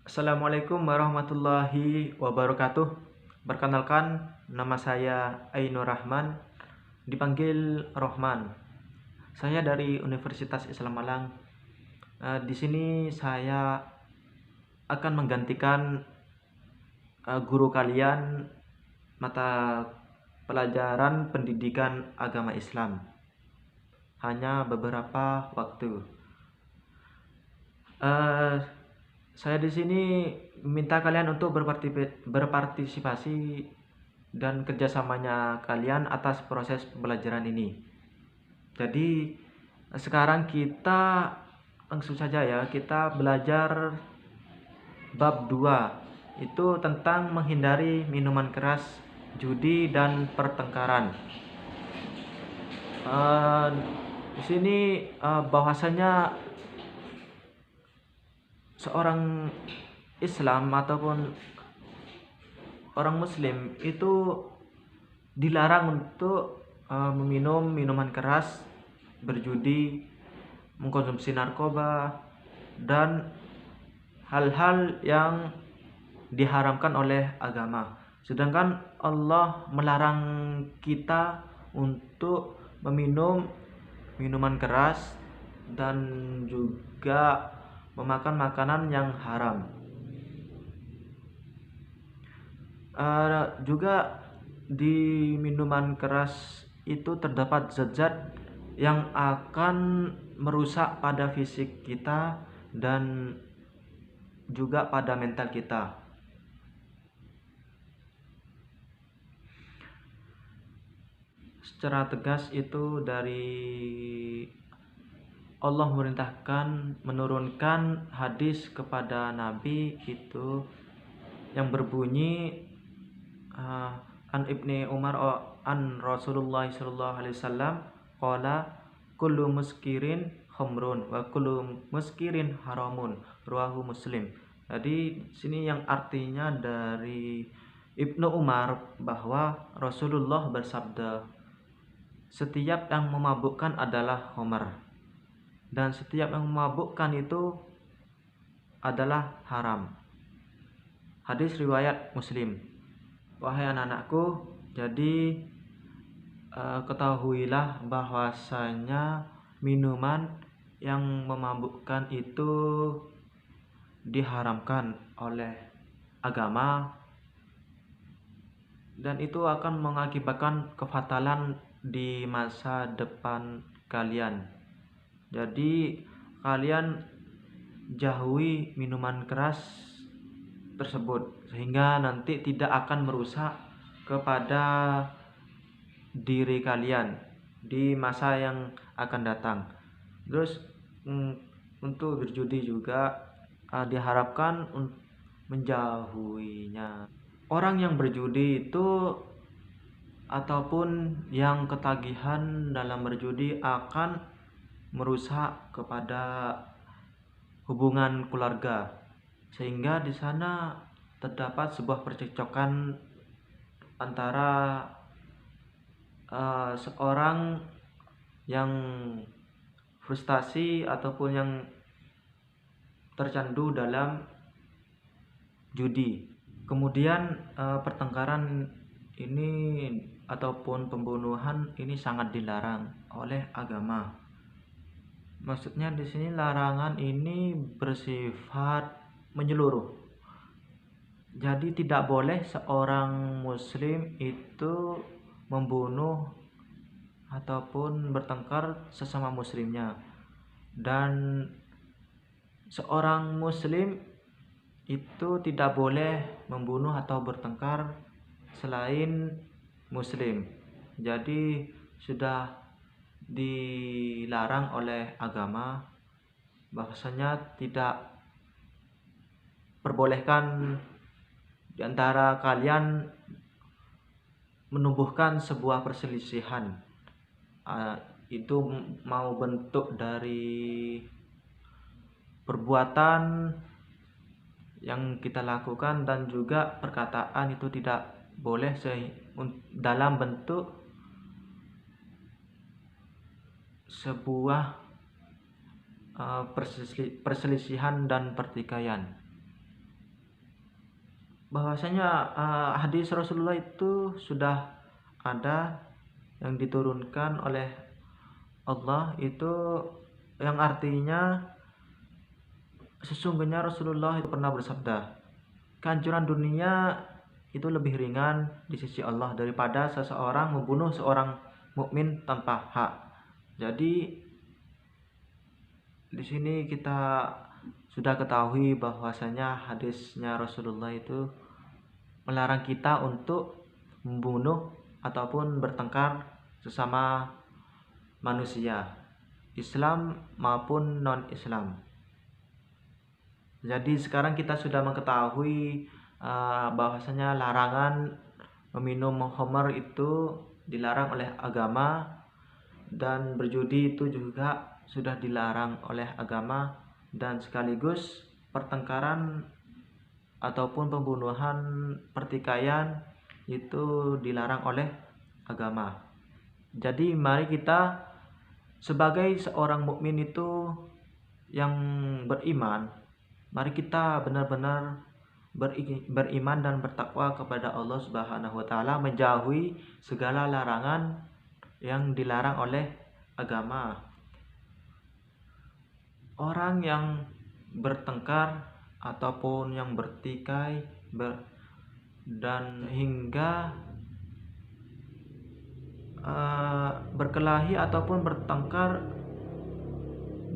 Assalamualaikum warahmatullahi wabarakatuh. Perkenalkan, nama saya Ainur Rahman, dipanggil Rohman. Saya dari Universitas Islam Malang. Di sini saya akan menggantikan guru kalian mata pelajaran pendidikan agama Islam. Hanya beberapa waktu. Eh, saya di sini meminta kalian untuk berpartisipasi dan kerjasamanya kalian atas proses pembelajaran ini. Jadi sekarang kita langsung saja ya, kita belajar bab 2, itu tentang menghindari minuman keras, judi dan pertengkaran. Di sini bahwasanya seorang Islam ataupun orang Muslim itu dilarang untuk meminum minuman keras, berjudi, mengkonsumsi narkoba, dan hal-hal yang diharamkan oleh agama. Sedangkan Allah melarang kita untuk meminum minuman keras dan juga memakan makanan yang haram. Juga di minuman keras itu terdapat zat-zat yang akan merusak pada fisik kita dan juga pada mental kita. Secara tegas itu dari Allah memerintahkan menurunkan hadis kepada Nabi itu yang berbunyi an Ibni Umar an Rasulullah sallallahu alaihi wasallam qala kullu muskirin khamrun wa kullu muskirin haramun, rawahu Muslim. Jadi sini yang artinya dari Ibnu Umar bahwa Rasulullah bersabda, setiap yang memabukkan adalah khamr dan setiap yang memabukkan itu adalah haram. Hadis riwayat Muslim. Wahai anak-anakku, jadi ketahuilah bahwasanya minuman yang memabukkan itu diharamkan oleh agama dan itu akan mengakibatkan kefatalan di masa depan kalian. Jadi kalian jauhi minuman keras tersebut sehingga nanti tidak akan merusak kepada diri kalian di masa yang akan datang. Terus untuk berjudi juga diharapkan menjauhinya. Orang yang berjudi itu ataupun yang ketagihan dalam berjudi akan merusak kepada hubungan keluarga, sehingga di sana terdapat sebuah percekcokan antara seorang yang frustasi ataupun yang tercandu dalam judi. Kemudian pertengkaran ini ataupun pembunuhan ini sangat dilarang oleh agama. Maksudnya di sini larangan ini bersifat menyeluruh. Jadi tidak boleh seorang muslim itu membunuh ataupun bertengkar sesama muslimnya. Dan seorang muslim itu tidak boleh membunuh atau bertengkar selain muslim. Jadi sudah dilarang oleh agama bahwasanya tidak perbolehkan di antara kalian menumbuhkan sebuah perselisihan, itu mau bentuk dari perbuatan yang kita lakukan dan juga perkataan, itu tidak boleh dalam bentuk sebuah perselisihan dan pertikaian. bahwasanya hadis Rasulullah itu sudah ada yang diturunkan oleh Allah, itu yang artinya sesungguhnya Rasulullah itu pernah bersabda, kehancuran dunia itu lebih ringan di sisi Allah daripada seseorang membunuh seorang mukmin tanpa hak. Jadi di sini kita sudah ketahui bahwasanya hadisnya Rasulullah itu melarang kita untuk membunuh ataupun bertengkar sesama manusia, Islam maupun non-Islam. Jadi sekarang kita sudah mengetahui bahwasanya larangan meminum khamar itu dilarang oleh agama, dan berjudi itu juga sudah dilarang oleh agama, dan sekaligus pertengkaran ataupun pembunuhan, pertikaian itu dilarang oleh agama. Jadi mari kita sebagai seorang mukmin itu yang beriman, mari kita benar-benar beriman dan bertakwa kepada Allah Subhanahu wa taala, menjauhi segala larangan yang dilarang oleh agama. Orang yang bertengkar ataupun yang bertikai dan hingga berkelahi ataupun bertengkar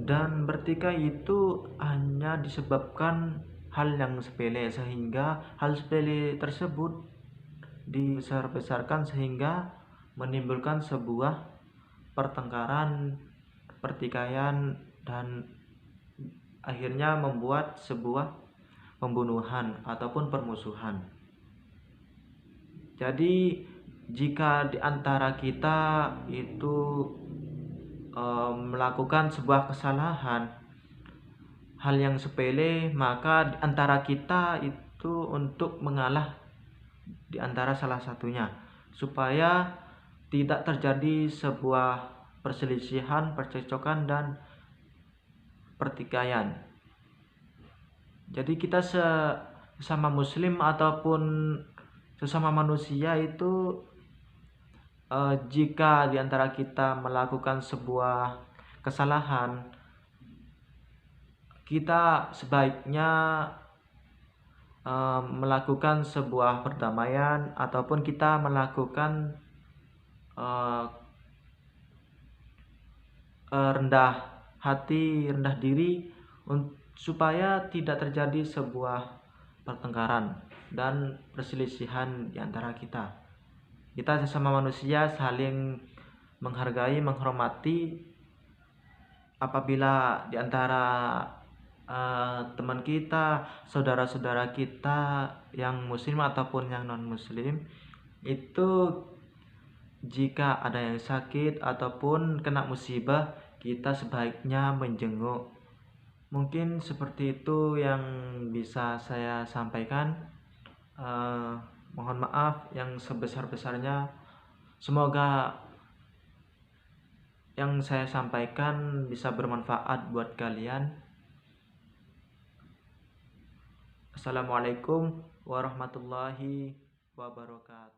dan bertikai itu hanya disebabkan hal yang sepele, sehingga hal sepele tersebut dibesar-besarkan sehingga menimbulkan sebuah pertengkaran, pertikaian, dan akhirnya membuat sebuah pembunuhan ataupun permusuhan. Jadi jika di antara kita itu melakukan sebuah kesalahan, hal yang sepele, maka di antara kita itu untuk mengalah di antara salah satunya, supaya tidak terjadi sebuah perselisihan, percekcokan, dan pertikaian. Jadi kita sesama muslim ataupun sesama manusia itu jika diantara kita melakukan sebuah kesalahan, kita sebaiknya melakukan sebuah perdamaian ataupun kita melakukan rendah hati, rendah diri, supaya tidak terjadi sebuah pertengkaran dan perselisihan di antara kita. Kita sesama manusia saling menghargai, menghormati. Apabila di antara teman kita, saudara-saudara kita yang muslim ataupun yang non-muslim itu jika ada yang sakit ataupun kena musibah, kita sebaiknya menjenguk. Mungkin seperti itu yang bisa saya sampaikan. Mohon maaf yang sebesar-besarnya. Semoga yang saya sampaikan bisa bermanfaat buat kalian. Assalamualaikum warahmatullahi wabarakatuh.